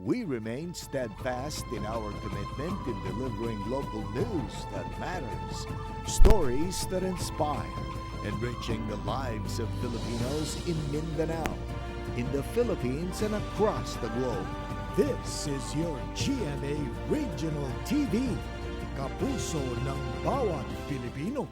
We remain steadfast in our commitment in delivering local news that matters, stories that inspire, enriching the lives of Filipinos in Mindanao, in the Philippines and across the globe. This is your GMA Regional TV, kapuso ng bawat Pilipino.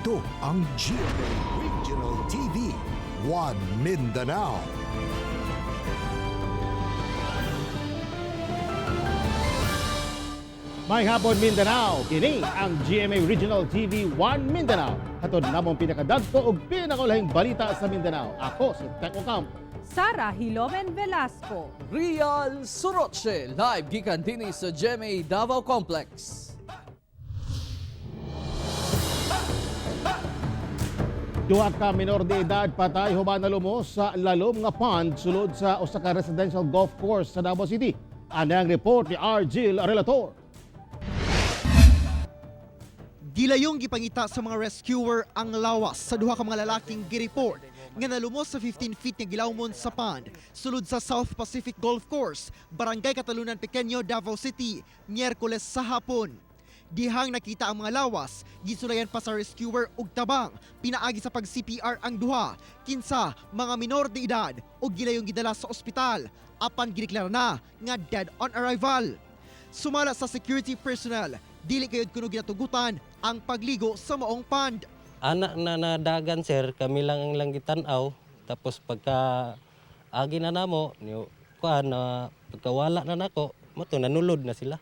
Ito ang GMA Regional TV, One Mindanao. May hapon Mindanao, kini ang GMA Regional TV 1 Mindanao. Hatod namong pinakadagko ug pinakulahing balita sa Mindanao. Ako si Teko Camp. Sara Hilomen Velasco. Real Soroche, live gikan dinhi sa GMA Davao Complex. Duha ka minor de edad patay human nalumos sa lalom nga pond sulod sa usa ka residential golf course sa Davao City. Anang report ni Argil Relator. Gilayong gipangita sa mga rescuer ang lawas sa duha ka mga lalaking gireport nga nalumos sa 15 feet nga gilawmon sa pond sulod sa South Pacific Golf Course, Barangay Katalunan Pequeño, Davao City, Miyerkules sa hapon. Dihang nakita ang mga lawas, gisulayan pa sa rescuer ug tabang, pinaagi sa pag-CPR ang duha, kinsa mga minor de edad ug gilayong gidala sa ospital, apan gideklara na nga dead on arrival. Sumala sa security personnel, dili kayod kuno ginatugutan ang pagligo sa maong pond. Anak na nadagan sir, kami lang ang gitan-aw, tapos pagka agi na namo, kuan na pagkawala na nako, mato nanulod na sila.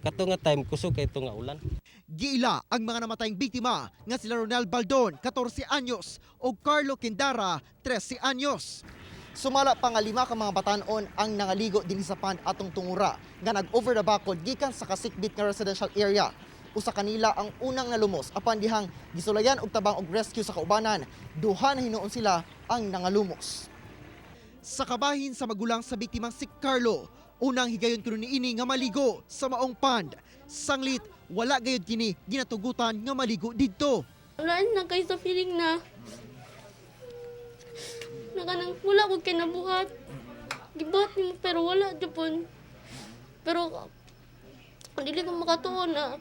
Kato nga time kusog kay ito nga ulan. Giila ang mga namatayang biktima nga sila Ronald Baldon, 14 anyos, o Carlo Quindara, 13 anyos. Sumala pa nga 5 ka mga batanon ang nangaligo din sa pond atong tungura nga nag-over the bakod gikan sa kasikbit nga residential area. Usa kanila ang unang nalumos apan dihang gisulayan og tabang og rescue sa kaubanan, duha na hinuon sila ang nangalumos. Sa kabahin sa magulang sa biktimang si Carlo, unang higayon kuno niini nga maligo sa maong pond. Sanglit, wala gayud kini ginatugutan nga maligo didto. Wala na kayo sa feeling na nakanang wala ko kinabuhat. Gibuhat mo pero wala dyan. Pero dili ko makatuon na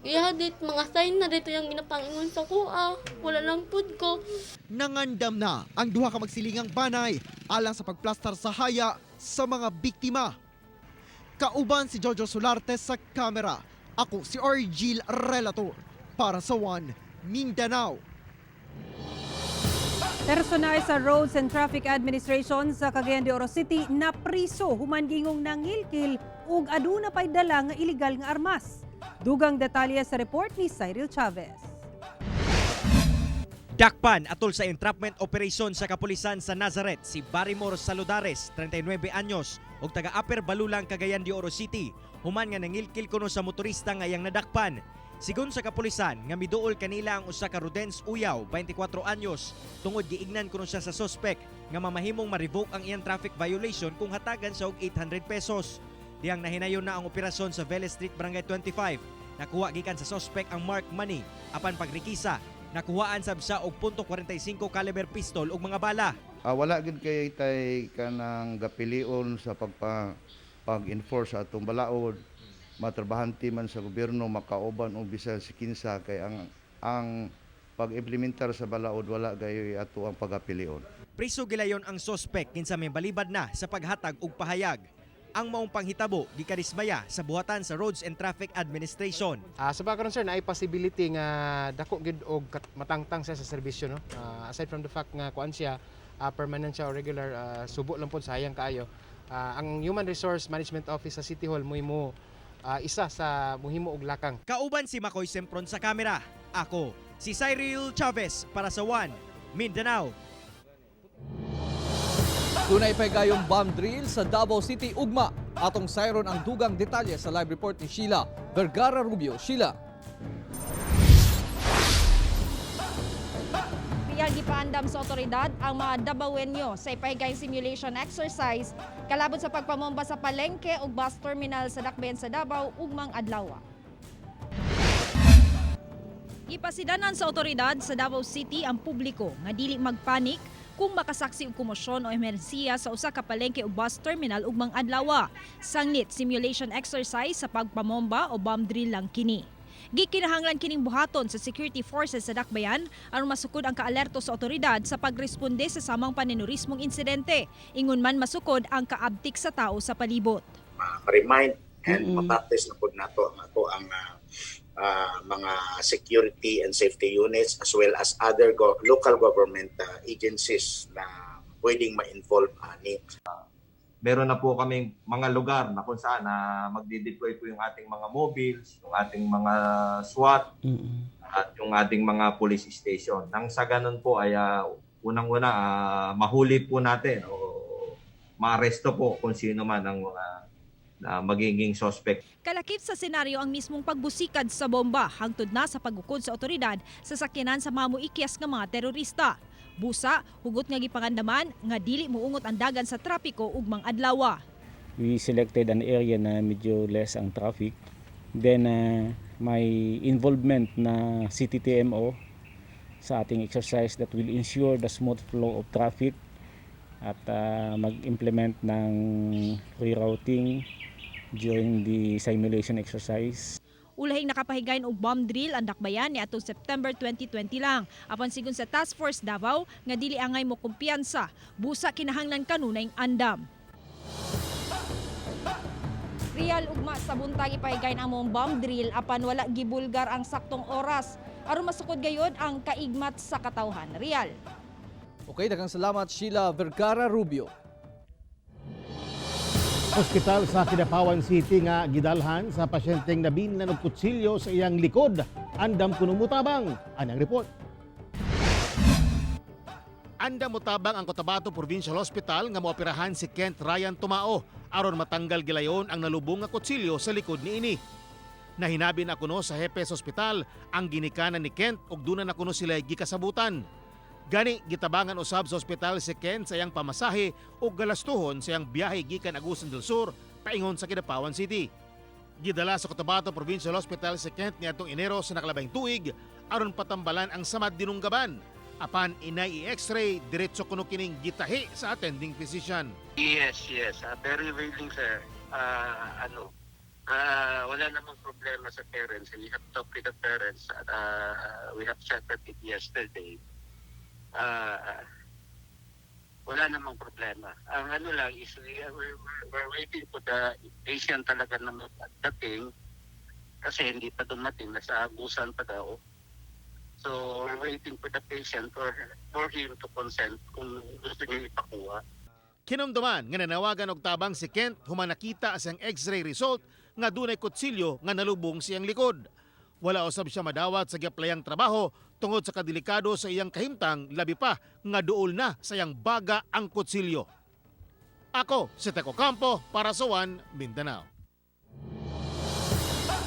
ihadit mga sign na dito yung ginapangingon sa kuha. Wala lang pud ko. Nangandam na ang duha ka magsilingang banay alang sa pagplastar sa haya sa mga biktima. Kauban si Jojo Solarte sa kamera. Ako si Argil Relator para sa One Mindanao. Personal sa Roads and Traffic Administration sa Cagayan de Oro City na priso human gingong nangilkil ug aduna pay dala nga illegal nga armas. Dugang detalye sa report ni Cyril Chavez. Dakpan atol sa entrapment operation sa kapulisan sa Nazareth si Barrymore Saludares, 39 anyos, ug taga Upper Balulang, Cagayan de Oro City, human nga nangilkil kuno sa motorista nga iyang nadakpan. Sigon sa kapulisan nga miduol kanila ang usa ka Rudens Uyaw, 24 anyos, tungod giignan kuno siya sa suspect nga mamahimong ma-revoke ang iyang traffic violation kung hatagan siya og 800 pesos. Diyang nahinayon na ang operasyon sa Vélez Street, Barangay 25. Nakuha gikan sa suspect ang marked money apan pagrikisa nakuhaan sab siya og .45 caliber pistol ug mga bala. Wala gid kay tay kanang gapilion sa pag-enforce sa atong balaod matrabahante man sa gobyerno makauban o bisan si kinsa kay ang pag-implementar sa balaod wala gayoy ato ang pagapilion. Priso gilayon ang sospek kinsa may balibad na sa paghatag og pahayag. Ang maong panghitabo gikarismaya sa buhatan sa Roads and Traffic Administration. Sa bakaron sir, naay possibility nga dako gid og matangtang siya sa serbisyo, no. Aside from the fact nga kuan siya permanent siya or regular, subo lang pod sayang kaayo. Ang Human Resource Management Office sa City Hall mo isa sa muhimo og lakang. Kauban si Makoy Sempron sa kamera. Ako si Cyril Chavez para sa One Mindanao. Tunay pa gayong bomb drill sa Davao City ugma. Atong sayron ang dugang detalye sa live report ni Sheila Vergara Rubio. Sheila. Piyag gipaandam sa otoridad ang mga Davaoenyo sa ipaigay simulation exercise kalabot sa pagpamomba sa palengke ug bus terminal sa Dakbayan sa Davao ugmang adlaw. Ipasidanan sa otoridad sa Davao City ang publiko nga dili magpanik kung makasaksi og komosyon o emerhensiya sa usa ka palengke o bus terminal ugmang adlaw. Sangnit simulation exercise sa pagpamomba o bomb drill lang kini. Gikinahanglan kining buhaton sa security forces sa Dakbayan aron masukod ang kaalerto sa otoridad sa pagresponde sa samang panenurismong insidente. Ingon man masukod ang kaabtik sa tao sa palibot. Ma-remind and ma-practice na po nato ang mga security and safety units as well as other local government agencies na pwedeng ma-involve ani. Meron na po kaming mga lugar na kung saan magdi-deploy po yung ating mga mobiles, yung ating mga SWAT at yung ating mga police station. Nang sa ganun po ay unang-una mahuli po natin o maaresto po kung sino man ang mga magiging suspect. Kalakip sa senaryo ang mismong pagbusikad sa bomba hangtod na sa pagukod sa otoridad sa sakyanan sa mga muikyas nga mga terorista. Busa, hugot nga gipangandaman nga dili muungot ang dagan sa trapiko ugmang adlaw. We selected an area na medyo less ang traffic. Then may involvement na CTTMO sa ating exercise that will ensure the smooth flow of traffic at mag-implement ng rerouting during the simulation exercise. Ulahing nakapahigayon og bomb drill ang Dakbayan ni atong September 2020 lang. Apan sigon sa Task Force Davao nga dili angay mo kumpiyansa, busa kinahanglan kanunay andam. Real ugma sa buntag ipahigayon ang mong bomb drill apan wala gibulgar ang saktong oras aron masukod gayud ang kaigmat sa katawhan. Real. Okay, daghang salamat Sheila Vergara Rubio. Hospital sa Kidapawan City nga gidalhan sa pasyenteng nabinlan og kutsilyo sa iyang likod. Andam kuno mutabang. Anang report. Andam mutabang ang Cotabato Provincial Hospital nga mooperahan si Kent Ryan Tumao aron matanggal gilayon ang nalubong nga kutsilyo sa likod niini. Nahinabi na kuno sa Hepe Hospital ang ginikanan ni Kent ug duna na kuno sila gikasabutan. Gani gitabangan usab sa ospital si Ken sa iyang pamasahe o galastuhon sa iyang biyahe gikan Agusan del Sur paingon sa Kidapawan City. Gidala sa Cotabato Provincial Hospital si Kent niadtong Enero sa nakalabing tuig aron patambalan ang samad dinunggaban. Apan inay i-x-ray diretso kuno kining gitahi sa attending physician. Yes. Very willing sir. Wala namang problema sa parents. We have talked with the parents. We have chatted it yesterday. Wala namang problema. Ang ano lang is we're waiting for the patient talaga na magdating kasi hindi pa dumating, nasa Agusan pa daw. So we're waiting for the patient for him to consent kung gusto niya ipakuha. Kinumduman nga nanawagan og tabang si Kent human nakita sa x-ray result nga dunay kutsilyo nga nalubong sa iyang likod. Wala usab siya madawat sa giaplayang trabaho tungod sa kadelikado sa iyang kahimtang, labi pa nga duol na sa iyang baga ang kutsilyo. Ako si Teco Campo para sa One Mindanao.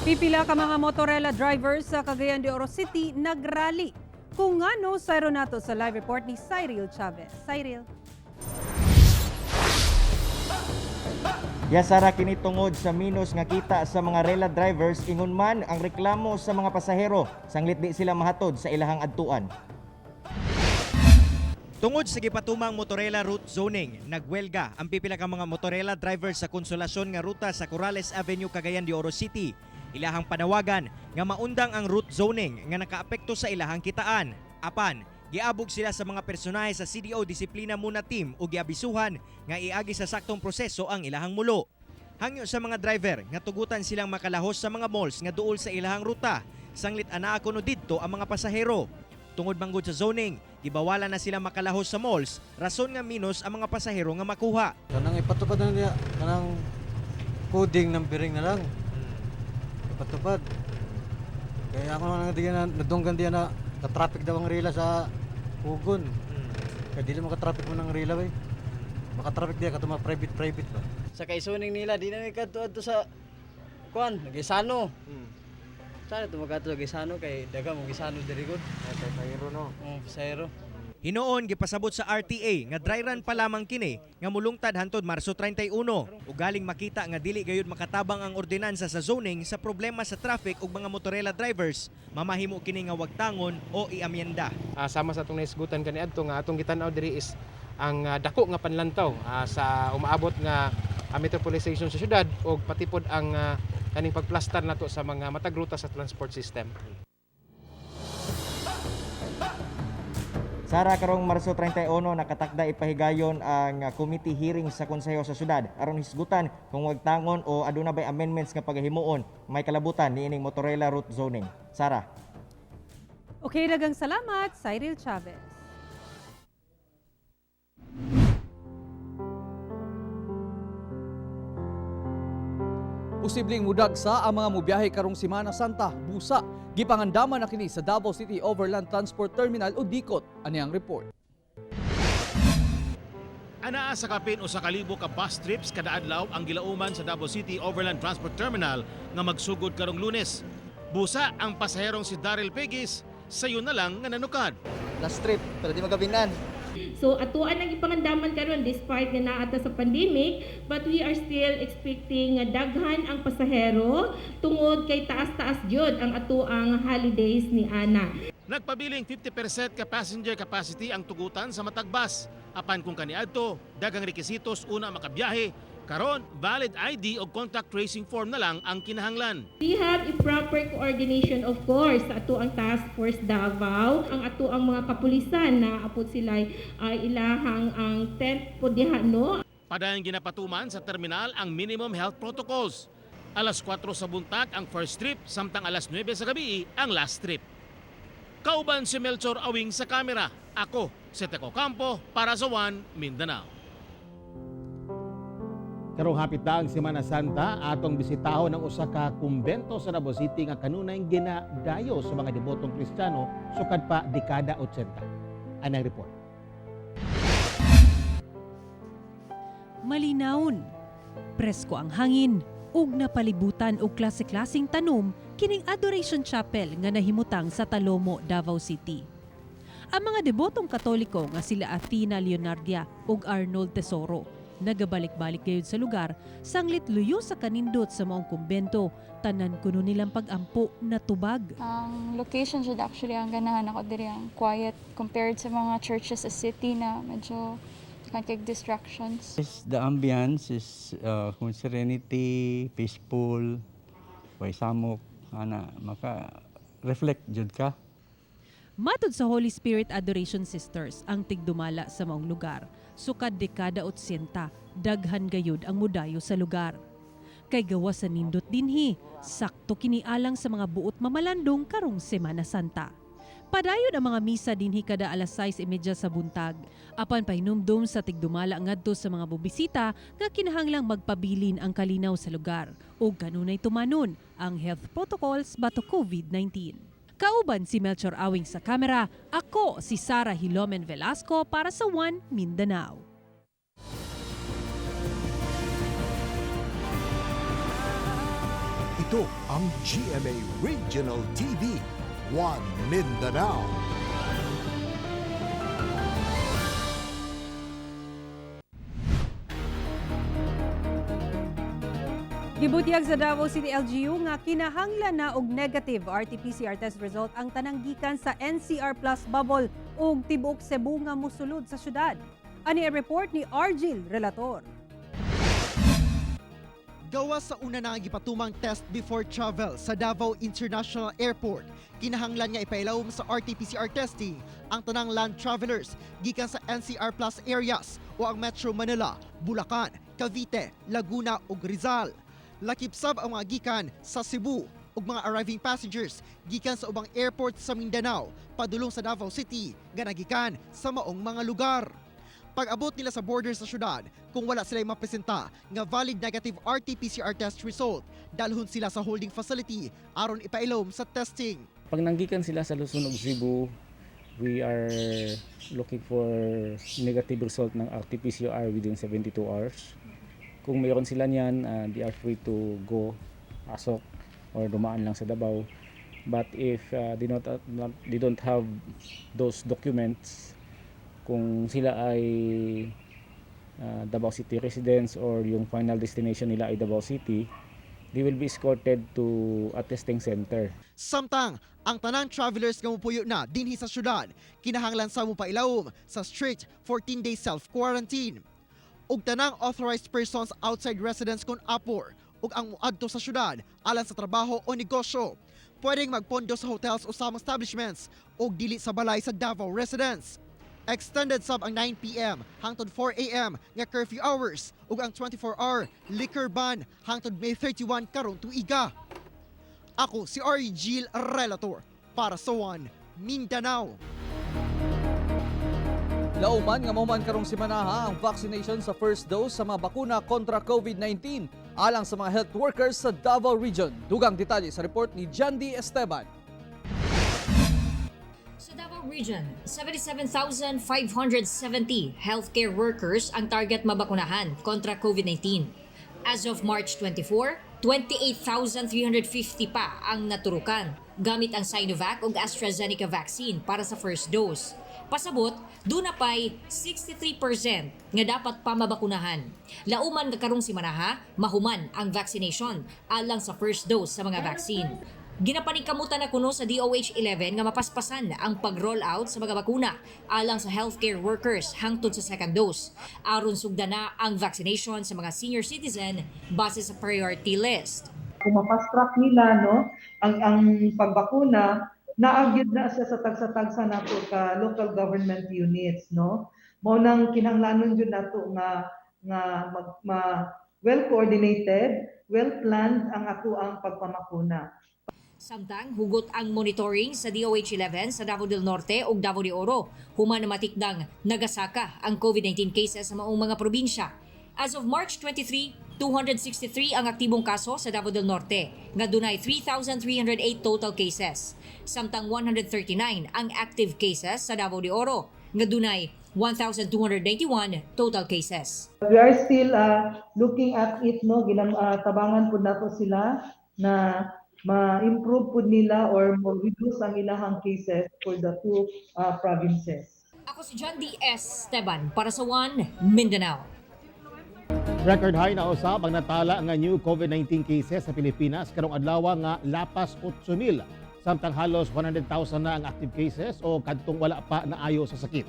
Pipila ka mga motorela drivers sa Cagayan de Oro City nagrally. Kung ano, sayro nato sa live report ni Cyril Chavez. Cyril. Yasara kini tungod sa minus nga kita sa mga rela drivers ingon man ang reklamo sa mga pasahero sanglit di sila mahatod sa ilahang adtuan. Tungod sa gipatumang motorela route zoning, nagwelga ang pipila ka mga motorela drivers sa Konsolasyon nga ruta sa Corrales Avenue, Cagayan de Oro City. Ilahang panawagan nga maundang ang route zoning nga nakaapekto sa ilahang kitaan. Apan, giabog sila sa mga personahe sa CDO Disiplina Muna Team o giabisuhan nga iagi sa saktong proseso ang ilahang mulo. Hangyo sa mga driver nga tugutan silang makalahos sa mga malls nga duol sa ilahang ruta, sanglit anaa kuno didto ang mga pasahero. Tungod manggod sa zoning, gibawalan na sila makalahos sa malls, rason nga minus ang mga pasahero nga makuha. Kanang ipatupad na niya, kanang coding ng biring na lang. Ipatupad. Kaya ako nang nadunggan diyan na ka-traffic daw ang rila sa Ugon. Kaya dili mo ka-traffic mo ng rila bay. Maka-traffic diya katong mga private ba. Sa kaisuning nila di na kadto sa kuan, Gisano. Sana tumagato sa Gisano kay daga mo Gisano diri gud. Pasahero no. Pasahero. Hinoon gipasabot sa RTA nga dry run pa lamang kini nga mulungtad hantod Marso 31. Ugaling makita nga dili gayud makatabang ang ordinansa sa zoning sa problema sa traffic ug mga motorela drivers, mamahimo kini nga wagtangon o iamyenda. Sama sa atong naisgutan kaniadto nga atong gitan-aw diri is ang dako nga panlantaw sa umaabot nga metropolization sa syudad ug pati pod ang kaning pagplastar nato sa mga matag ruta sa transport system. Sara, karong Marso 31 nakatakda ipahigayon ang committee hearing sa konseho sa syudad aron hisgutan kung wagtangon o aduna bay amendments nga paghimuon may kalabutan niining motorela route zoning. Sara. Okay, dagang salamat, Cyril Chavez. Posibleng mudagsa ang mga mubiyahe karong Semana Santa, busa. Gipangandaman na kini sa Davao City Overland Transport Terminal o DICOT. Ani ang report. Anaa sa kapin o sa kalibo ka bus trips kada adlaw ang gilauman sa Davao City Overland Transport Terminal nga magsugod karong Lunes. Busa ang pasaherong si Daryl Pegis, sayo na lang nga nanukad. Last trip, pero di magabinan. So atuan ang ipangandaman karon despite nga naata sa pandemic, but we are still expecting nga daghan ang pasahero tungod kay taas-taas jud ang atuang holidays ni Ana. Nagpabiling 50% ka passenger capacity ang tugutan sa matag bus. Apan kung kaniadto, dagang rekisitos una makabiyahe, karon valid ID o contact tracing form na lang ang kinahanglan. We have a proper coordination of course sa atuang Task Force Davao, ang atuang mga kapulisan na apod sila ilahang ang tent po diha no. Padayang ginapatuman sa terminal ang minimum health protocols. Alas 4 sa buntag ang first trip, samtang alas 9 sa gabi ang last trip. Kauban si Melchor Awing sa kamera. Ako, si Teco Campo para sa One Mindanao. Karong hapit na ang Semana Santa, atong bisitahon ang usa ka kumbento sa Davao City nga kanunay ginadayo sa mga debotong Kristiyano sukad pa dekada 80. Anang report. Malinawon, presko ang hangin, ug napalibutan og klase-klaseng tanom kining Adoration Chapel nga nahimutang sa Talomo, Davao City. Ang mga debotong Katoliko nga sila Athena Leonardia ug Arnold Tesoro nagabalik-balik gayud sa lugar, sanglit luyo sa kanindot sa maong kumbento, tanan kuno nilang pag-ampo na tubag. Ang location should actually ang ganahan ako diri ang quiet compared sa mga churches sa city na medyo kay distractions. The ambience is serenity, peaceful, way samok, ana maka-reflect jud ka. Matod sa Holy Spirit Adoration Sisters ang tigdumala sa maong lugar, sukad dekada 80, daghan gayud ang mudayo sa lugar. Kay gawa sa nindot dinhi, sakto kinialang sa mga buot mamalandong karong Semana Santa. Padayon ang mga misa dinhi kada alas 6:30 sa buntag. Apan pahinumdum sa tigdumala ngadto sa mga bubisita nga kinahanglang magpabilin ang kalinaw sa lugar ug kanunay tumanon ang health protocols bato COVID-19. Kauban si Melchor Awing sa kamera, ako si Sara Hilomen Velasco para sa One Mindanao. Ito ang GMA Regional TV, One Mindanao. Gibutiag sa Davao City LGU nga kinahanglan na og negative RT-PCR test result ang tanang gikan sa NCR Plus bubble ug tibuok Cebu nga mosulod sa syudad. Ani ang report ni Argil Relator. Gawa sa una na gipatumang test before travel sa Davao International Airport, kinahanglan nga ipailawom sa RT-PCR testing ang tanang land travelers gikan sa NCR Plus areas o ang Metro Manila, Bulacan, Cavite, Laguna ug Rizal. Lakip sab ang mga gikan sa Cebu ug mga arriving passengers gikan sa ubang airport sa Mindanao padulong sa Davao City nga nagikan sa maong mga lugar. Pag-abot nila sa border sa syudad, kung wala sila mapresenta nga valid negative RT-PCR test result, dalhon sila sa holding facility aron ipailom sa testing. Pag nanggikan sila sa Luzon ug Cebu, we are looking for negative result ng RT-PCR within 72 hours. Kung mayroon sila niyan, they are free to go, pasok, or dumaan lang sa Davao. But if they don't have those documents, kung sila ay Davao City residents or yung final destination nila ay Davao City, they will be escorted to a testing center. Samtang ang tanang travelers nga mopuyo na dinhi sa syudad, kinahanglan sa mo pailawom sa strict 14-day self-quarantine. Ug tanang authorized persons outside residence kon apor ug ang muadto sa syudad alang sa trabaho o negosyo, pwedeng magpondo sa hotels o samang establishments ug dili sa balay sa Davao residents. Extended sab ang 9 p.m. hangtod 4 a.m. nga curfew hours ug ang 24-hour liquor ban hangtod May 31 karon tuiga. Ako si Argil Relator para sa One Mindanao. Lauman nga mahuman karong simanaha ang vaccination sa first dose sa mga bakuna kontra COVID-19 alang sa mga health workers sa Davao Region. Dugang detalye sa report ni Jandy Esteban. Sa Davao Region, 77,570 healthcare workers ang target mabakunahan kontra COVID-19. As of March 24, 28,350 pa ang naturukan gamit ang Sinovac ug AstraZeneca vaccine para sa first dose. Pasabot, doon na pa'y 63% nga dapat pa mabakunahan. Lauman nga karong simanaha, mahuman ang vaccination alang sa first dose sa mga vaccine. Ginapaningkamutan na kuno sa DOH-11 nga mapaspasan ang pag-roll out sa mga bakuna alang sa healthcare workers hangtod sa second dose. Aron sugda na ang vaccination sa mga senior citizen base sa priority list. Kung mapast-track nila ang pagbakuna, naagyod na siya sa tagsa-tagsa nato ka local government units, no? Mao nang kinahanglanon jud nato nga well coordinated, well planned ang ato ang pagpamakuna. Samtang hugot ang monitoring sa DOH-11 sa Davao del Norte ug Davao de Oro, human na matikdang nagasaka ang COVID-19 cases sa maong mga probinsya. As of March 23, 263 ang aktibong kaso sa Davao del Norte, nga dunay 3,308 total cases. Samtang 139 ang active cases sa Davao de Oro, nga dunay 1,291 total cases. We are still looking at it, no? Tabangan po nato sila na ma-improve po nila or reduce ang ilahang cases for the two provinces. Ako si John D. S. Esteban para sa One Mindanao. Record high na usab ang natala nga new COVID-19 cases sa Pilipinas karong adlaw nga lapas 8,000. Samtang halos 100,000 na ang active cases o kadtong wala pa naayo sa sakit.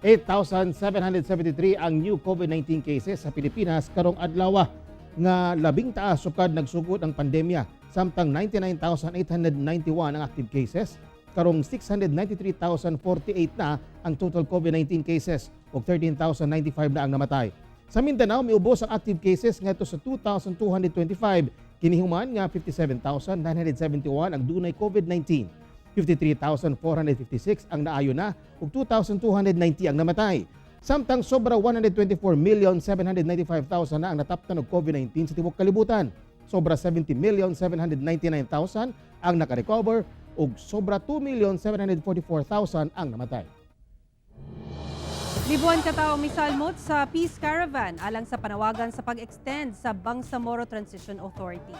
8,773 ang new COVID-19 cases sa Pilipinas karong adlaw nga labing taas sukad nagsugod ang pandemya. Samtang 99,891 ang active cases, karong 693,048 na ang total COVID-19 cases ug 13,095 na ang namatay. Sa Mindanao, miubos ang active cases ngadto sa 2,225, kinihuman nga 57,971 ang dunay COVID-19. 53,456 ang naayo na ug 2,290 ang namatay. Samtang sobra 124,795,000 na ang nataptan og COVID-19 sa tibuok kalibutan. Sobra 70,799,000 ang nakarecover ug sobra 2,744,000 ang namatay. Libuan ka tawo misalmot sa Peace Caravan alang sa panawagan sa pag-extend sa Bangsamoro Transition Authority.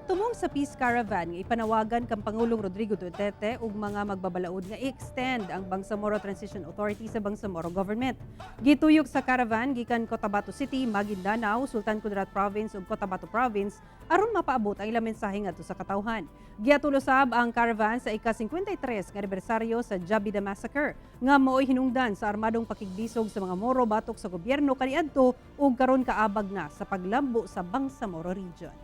Tumong sa Peace Caravan nga ipanawagan kang Pangulong Rodrigo Duterte ug mga magbabalaod nga i-extend ang Bangsamoro Transition Authority sa Bangsamoro Government. Gituyok sa caravan gikan Cotabato City, Maguindanao, Sultan Kudarat Province ug Cotabato Province aron mapaabot ang ilang mensahe ngadto sa katawhan. Giatulosab ang caravan sa ika-53 nga anibersaryo sa Jabida Massacre nga mao'y hinungdan sa armadong pakigdisog sa mga Moro batok sa gobyerno kaniadto ug karon kaabag na sa paglambo sa Bangsamoro Region.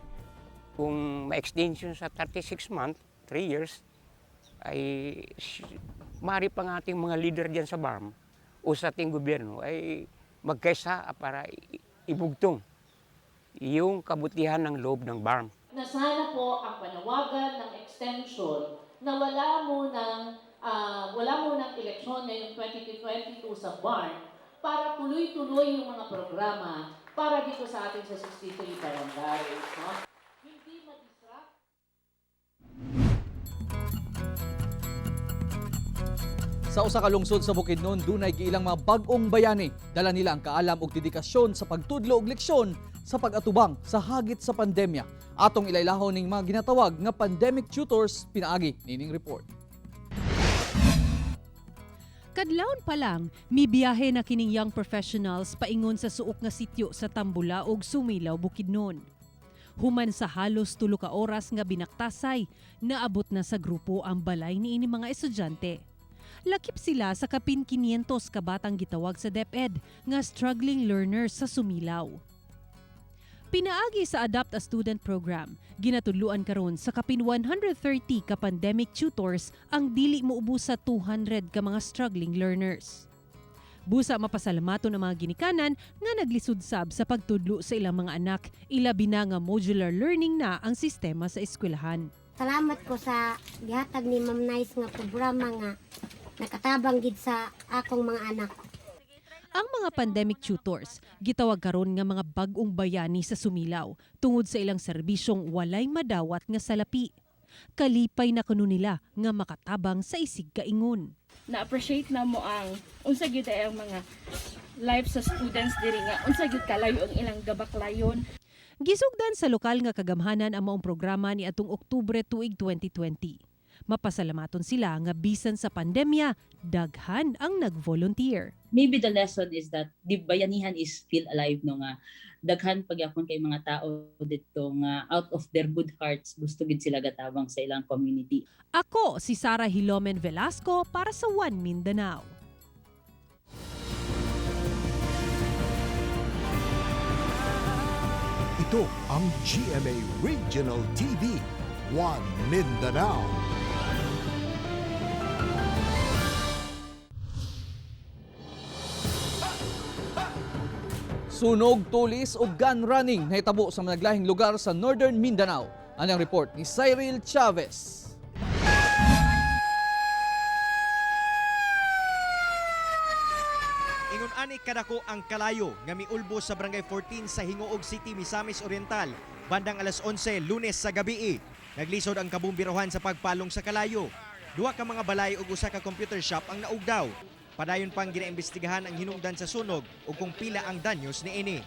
Kung ma-extension sa 36 months, 3 years, ay maaari pa ng ating mga leader dyan sa BARM o sa ating gobyerno ay magkaisa para ibugtong yung kabutihan ng loob ng BARM. Na sana po ang panawagan ng extension na wala munang eleksyon ngayong 2022 sa BARM para tuloy-tuloy yung mga programa para dito sa ating sa 63 barangays. No? Sa usa ka lungsod sa Bukidnon, dunay giilang mga bag-ong bayani. Dala nila ang kaalam ug dedikasyon sa pagtudlo og leksyon sa pag-atubang sa hagit sa pandemya. Atong ilaylahon ning mga ginatawag nga pandemic tutors pinaagi nining report. Kadlawon pa lang, mibiyahe na kining young professionals paingon sa suok nga sityo sa Tambula ug Sumilaw, Bukidnon. Human sa halos 3 ka oras nga binaktasay, naabot na sa grupo ang balay niini mga estudyante. Lakip sila sa kapin 500 ka batang gitawag sa DepEd nga struggling learners sa Sumilaw. Pinaagi sa Adopt a Student program, ginatudluan karon sa kapin 130 ka pandemic tutors ang dili moubos sa 200 ka mga struggling learners. Busa mapasalamaton ang mga ginikanan nga naglisod sab sa pagtudlo sa ilang mga anak, ilabi na nga modular learning na ang sistema sa eskwelahan. Salamat ko sa gihatag ni Ma'am Nice nga programa nga nakatabang gid sa akong mga anak. Ang mga pandemic tutors gitawag karon nga mga bag-ong bayani sa Sumilaw tungod sa ilang serbisyong walay madawat nga salapi. Kalipay na kuno nila nga makatabang sa isig kaingon. Na-appreciate na mo ang unsa gyud ay ang mga life sa students diri nga unsa gyud kalayo ang ilang gabaklayon. Gisugdan sa lokal nga kagamhanan ang maong programa ni atong Oktubre tuig 2020. Mapasalamaton sila nga bisan sa pandemya, daghan ang nag-volunteer. Maybe the lesson is that the bayanihan is still alive no nga daghan pagyapon kay mga tao dito nga out of their good hearts gusto gid sila gatabang sa ilang community. Ako si Sara Hilomen Velasco para sa One Mindanao. Ito ang GMA Regional TV, One Mindanao. Sunog, tulis ug gun running nahitabo sa naglahing lugar sa Northern Mindanao. Anang report ni Cyril Chavez. Ingon ani kadako ang kalayo nga miulbo sa Barangay 14 sa Hingoog City, Misamis Oriental bandang alas 11 Lunes sa gabi. Naglisod ang kabumbirohan sa pagpalong sa kalayo. 2 ka mga balay ug usa ka computer shop ang naugdaw. Padayon pang ginaimbestigahan ang hinungdan sa sunog ug kung pila ang danyos niini.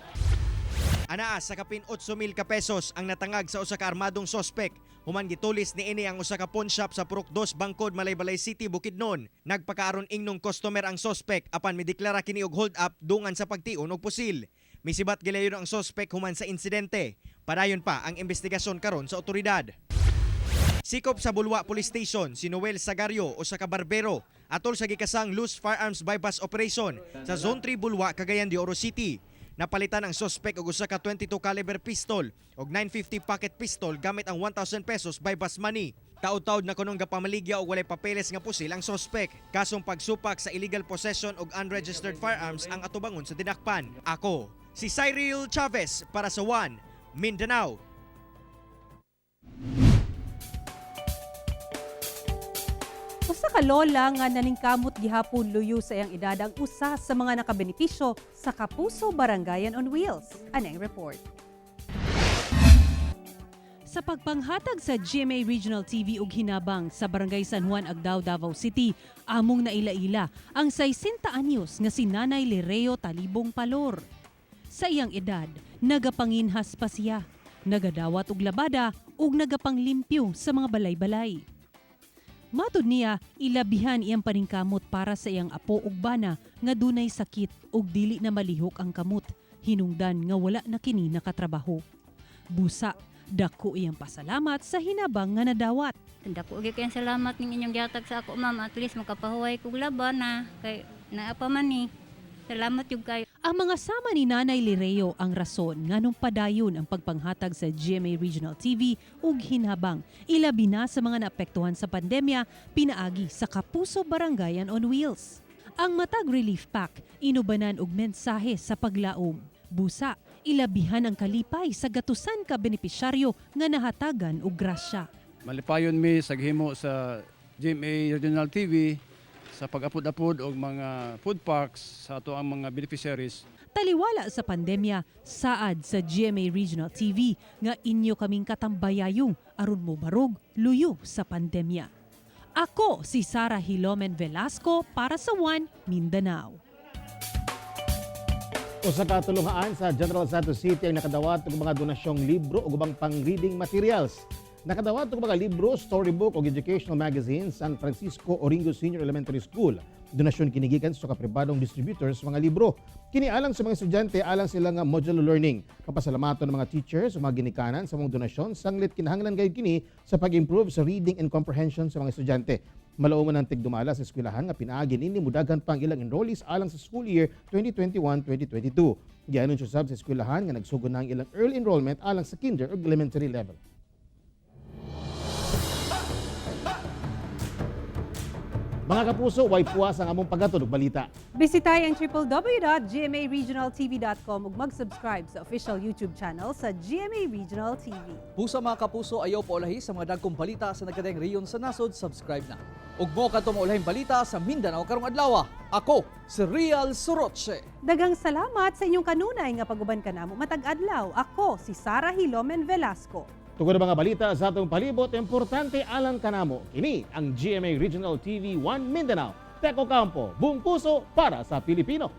Anaa sa kapin 8,000 ka pesos ang natangag sa usa ka armadong sospek. Human gitulis niini ang usa ka pawn shop sa Purok 2 Bangkod, Malaybalay City, Bukidnon. Nagpakaaron ingnong customer ang sospek apan mideklara kini og hold up dungan sa pagtion og pusil. Misibat gilayon ang sospek human sa insidente. Padayon pa ang investigasyon karon sa otoridad. Sikop sa Bulwa Police Station si Noel Sagario o sa kabarbero atol sa gikasang loose firearms bypass operation sa Zone 3 Bulwa, Cagayan de Oro City. Napalitan ang sospek og usa ka 22 caliber pistol og 950 pocket pistol gamit ang 1,000 pesos bypass money. Taud-taud na kunong gapamaligya og walay papeles nga pusil ang sospek. Kasong pagsupak sa illegal possession og unregistered firearms ang atubangon sa dinakpan. Ako si Cyril Chavez para sa One Mindanao. Usa ka lola nga nalingkamot gihapon luyo sa iyang edad ang usa sa mga nakabenepisyo sa Kapuso Barangayan on Wheels. Aneng report. Sa pagpanghatag sa GMA Regional TV ug hinabang sa Barangay San Juan, Agdao, Davao City, among naila-ila ang 60 anyos nga si Nanay Lereo Talibong Palor. Sa iyang edad, nagapanginhas pa siya. nagadawat og labada ug nagapanglimpyo sa mga balay-balay. Matud niya, ilabihan iyang paningkamot para sa iyang apo ug bana nga dunay sakit ug dili na malihok ang kamot, hinungdan nga wala na kini nakatrabaho. Busa, dako iyang pasalamat sa hinabang nga nadawat. Dako gyud kay salamat ning inyong gihatag sa ako, ma'am. At least makapahuway kog laban na kay naapa man ni. Salamat yung kayo. Ang mga sama ni Nanay Lireo ang rason nganong padayon ang pagpanghatag sa GMA Regional TV ug hinabang ilabi na sa mga naapektuhan sa pandemya pinaagi sa Kapuso Barangayan on Wheels. Ang matag relief pack inubanan og mensahe sa paglaom. Busa, ilabihan ang kalipay sa gatusan ka benepisyaryo nga nahatagan og grasya. Malipayon mi sa gihimo sa GMA Regional TV sa pag-apod-apod og mga food parks sa ato ang mga beneficiaries. Taliwala sa pandemya, saad sa GMA Regional TV nga inyo kaming katambayayong aron mo barog luyo sa pandemya. Ako si Sarah Hilomen Velasco para sa One Mindanao. Usa ka tulungaan sa General Santos City ang nakadawat og mga donasyong libro ug ubang pang-reading materials. Nakadawat og mga libro, storybook ug educational magazines San Francisco Oringo Senior Elementary School. Donasyon kinigikan sa kapribadong distributors mga libro. Kini alang sa mga estudyante alang sila nga modular learning. Papasalamaton ng mga teachers ug mga ginikanan sa mga donasyon sanglit kinahanglan gayud kini sa pag-improve sa reading and comprehension sa mga estudyante. Malauman ang tigdumala sa eskwelahan nga pinaagin ini mudagan pang ilang enrollees alang sa school year 2021-2022. Gianon siya sa eskwelahan nga nagsugod na ang ilang early enrollment alang sa kinder ug elementary level. Mga kapuso, way puwas ang among paghatod og balita. Bisitay ang www.gmaregionaltv.com ug mag-subscribe sa official YouTube channel sa GMA Regional TV. Pusa mga kapuso, ayaw paulahi sa mga dagkong balita sa nagkadayang reyon sa nasod, subscribe na. Ug mo kadto maulahing balita sa Mindanao karong adlaw. Ako si Real Soroche. Dagang salamat sa inyong kanunay nga paguban kanamo matag adlaw. Ako si Sarah Hilomen Velasco. Tungod mga balita sa atong palibot, importante alang kanamo. Kini ang GMA Regional TV 1 Mindanao. Teko Campo, buong puso para sa Pilipino.